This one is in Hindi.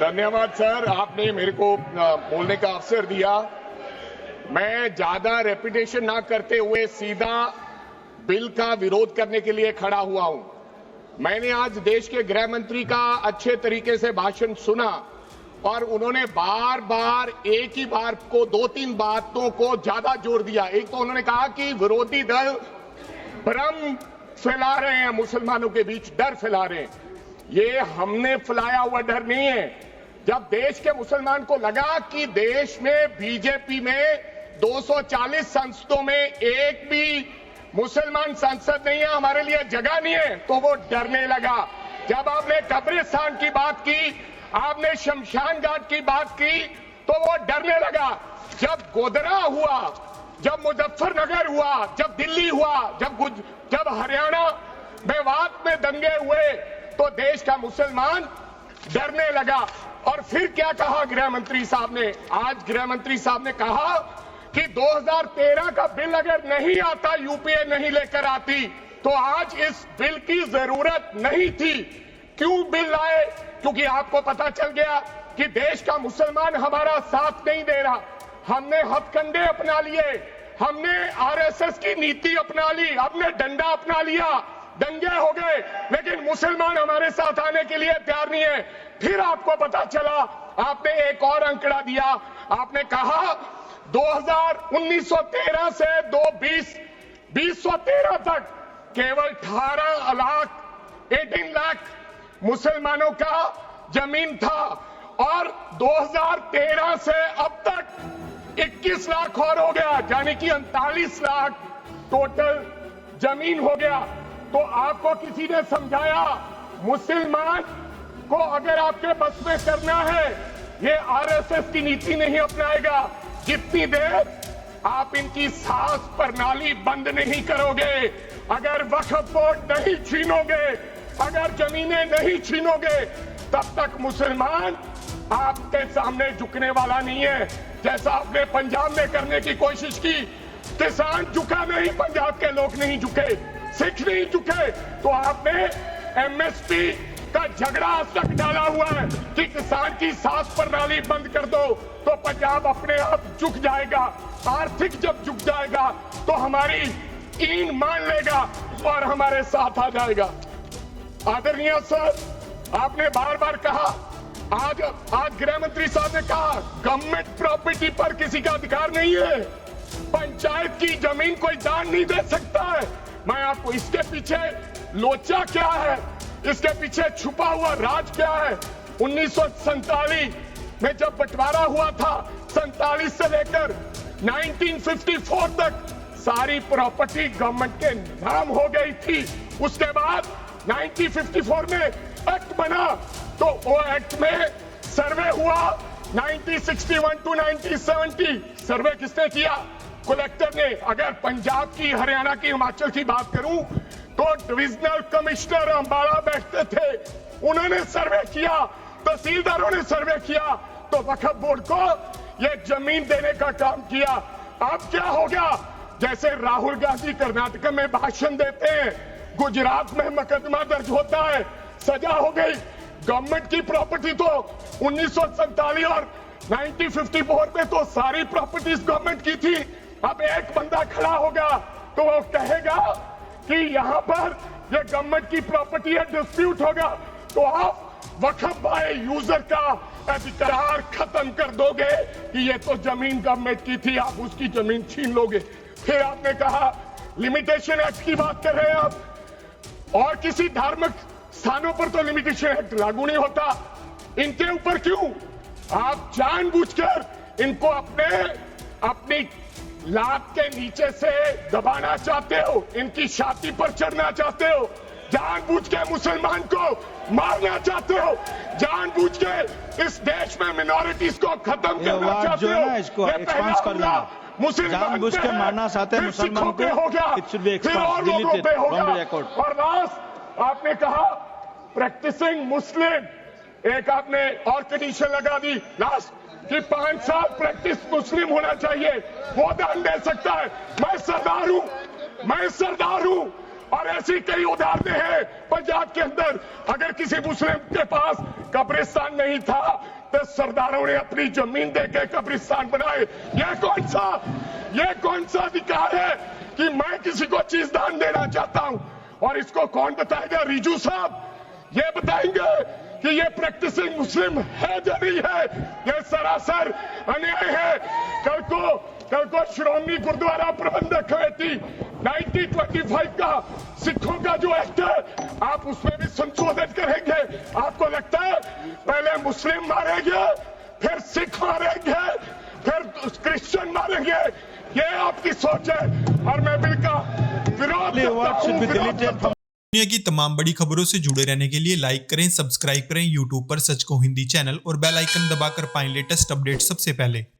धन्यवाद सर, आपने मेरे को बोलने का अवसर दिया। मैं ज्यादा रेपिटेशन ना करते हुए सीधा बिल का विरोध करने के लिए खड़ा हुआ हूं। मैंने आज देश के गृह मंत्री का अच्छे तरीके से भाषण सुना और उन्होंने बार बार एक ही बार को 2-3 बातों को ज्यादा जोर दिया। एक तो उन्होंने कहा कि विरोधी दल भ्रम फैला रहे हैं, मुसलमानों के बीच डर फैला रहे हैं। ये हमने फैलाया हुआ डर नहीं है। जब देश के मुसलमान को लगा कि देश में बीजेपी में 240 संसदों में एक भी मुसलमान सांसद नहीं है, हमारे लिए जगह नहीं है, तो वो डरने लगा। जब आपने कब्रिस्तान की बात की, आपने शमशान घाट की बात की, तो वो डरने लगा। जब गोधरा हुआ, जब मुजफ्फरनगर हुआ, जब दिल्ली हुआ, जब हरियाणा मेवात में दंगे हुए, तो देश का मुसलमान डरने लगा। और फिर क्या कहा गृह मंत्री साहब ने? आज गृह मंत्री साहब ने कहा कि 2013 का बिल अगर नहीं आता, यूपीए नहीं लेकर आती, तो आज इस बिल की जरूरत नहीं थी। क्यों बिल लाए? क्योंकि आपको पता चल गया कि देश का मुसलमान हमारा साथ नहीं दे रहा। हमने हथकंडे अपना लिए, हमने आरएसएस की नीति अपना ली, हमने डंडा अपना लिया, दंगे हो गए, लेकिन मुसलमान हमारे साथ आने के लिए तैयार नहीं है। फिर आपको पता चला, आपने एक और आंकड़ा दिया, आपने कहा 1913 से 2013 तक केवल 18 लाख मुसलमानों का जमीन था और 2013 से अब तक 21 लाख और हो गया, यानी कि 39 लाख टोटल जमीन हो गया। तो आपको किसी ने समझाया मुसलमान को अगर आपके बस में करना है, ये आरएसएस की नीति नहीं अपनाएगा जितनी देर आप इनकी सांस प्रणाली बंद नहीं करोगे, अगर वक्फ बोर्ड नहीं छीनोगे, अगर जमीनें नहीं छीनोगे, तब तक मुसलमान आपके सामने झुकने वाला नहीं है। जैसा आपने पंजाब में करने की कोशिश की, किसान झुका नहीं, पंजाब के लोग नहीं झुके, सिख नहीं झुके, तो आपने एमएसपी का झगड़ा आज तक डाला हुआ है कि किसान की सांस प्रणाली बंद कर दो तो पंजाब अपने आप झुक जाएगा। आर्थिक जब झुक जाएगा तो हमारी ईन मान लेगा और हमारे साथ आ जाएगा। आदरणीय सर, आपने बार बार कहा, आज गृह मंत्री साहब ने कहा गवर्नमेंट प्रॉपर्टी पर किसी का अधिकार नहीं है, पंचायत की जमीन कोई दान नहीं दे सकता है। मैं आपको इसके पीछे लोचा क्या है, इसके पीछे छुपा हुआ राज क्या है? 1947 में जब बंटवारा हुआ था, 47 से लेकर 1954 तक सारी प्रॉपर्टी गवर्नमेंट के नाम हो गई थी। उसके बाद 1954 में एक्ट बना, तो वो एक्ट में सर्वे हुआ 1961 टू 1970। सर्वे किसने किया? कलेक्टर ने। अगर पंजाब की, हरियाणा की, हिमाचल की बात करूं तो डिविजनल कमिश्नर अंबाला बैठते थे, उन्होंने सर्वे किया, तहसीलदारों ने सर्वे किया, तो वक्फ बोर्ड को ये जमीन देने का काम किया। अब क्या हो गया? जैसे राहुल गांधी कर्नाटक में भाषण देते हैं, गुजरात में मुकदमा दर्ज होता है, सजा हो गई। गवर्नमेंट की प्रॉपर्टी तो 1947 और 1954 में तो सारी प्रॉपर्टीज गवर्नमेंट की थी। अब एक बंदा खड़ा होगा तो वो कहेगा कि यहां पर ये गवर्नमेंट की प्रॉपर्टी है, डिस्प्यूट होगा, तो आप वक्फ बाय यूजर का अधिकार खत्म कर दोगे कि ये तो जमीन गवर्नमेंट की थी, आप उसकी जमीन छीन लोगे। फिर आपने कहा लिमिटेशन एक्ट की बात कर रहे हैं आप, और किसी धार्मिक स्थानों पर तो लिमिटेशन एक्ट लागू नहीं होता, इनके ऊपर क्यों? आप जानबूझकर इनको अपनी लात के नीचे से दबाना चाहते हो, इनकी छाती पर चढ़ना चाहते हो, जानबूझ के मुसलमान को मारना चाहते हो, जानबूझ के इस देश में मिनॉरिटीज को खत्म करना चाहते हो। इसको एक्सपांस कर देना, जानबूझ के मारना चाहते हैं मुसलमान को, फिर और लोगों पे होगा। और लास्ट आपने कहा प्रैक्टिसिंग मुस्लिम, एक आपने और कंडीशन लगा दी लास्ट कि 5 साल प्रैक्टिस मुस्लिम होना चाहिए, वो दान दे सकता है। मैं सरदार हूं और ऐसी कई उदाहरणें हैं पंजाब के अंदर। अगर किसी मुस्लिम के पास कब्रिस्तान नहीं था तो सरदारों ने अपनी जमीन देके कब्रिस्तान बनाए। ये कौन सा अधिकार है कि मैं किसी को चीज दान देना चाहता हूं? और इसको कौन बताएगा? रिजू साहब ये बताएंगे कि ये प्रैक्टिसिंग मुस्लिम है या नहीं है? ये सरासर अन्याय है। कल को श्रोमणी गुरुद्वारा प्रबंधक कमेटी 1925 का सिखों का जो एक्ट है आप उसमें भी संशोधन करेंगे। आपको लगता है पहले मुस्लिम मारेंगे, फिर सिख मारेंगे, फिर क्रिश्चियन मारेंगे? ये आपकी सोच है और मैं बिल का विरोध करता हूं। दुनिया की तमाम बड़ी खबरों से जुड़े रहने के लिए लाइक करें, सब्सक्राइब करें यूट्यूब पर सच को हिंदी चैनल और बेल आइकन दबाकर पाएं लेटेस्ट अपडेट सबसे पहले।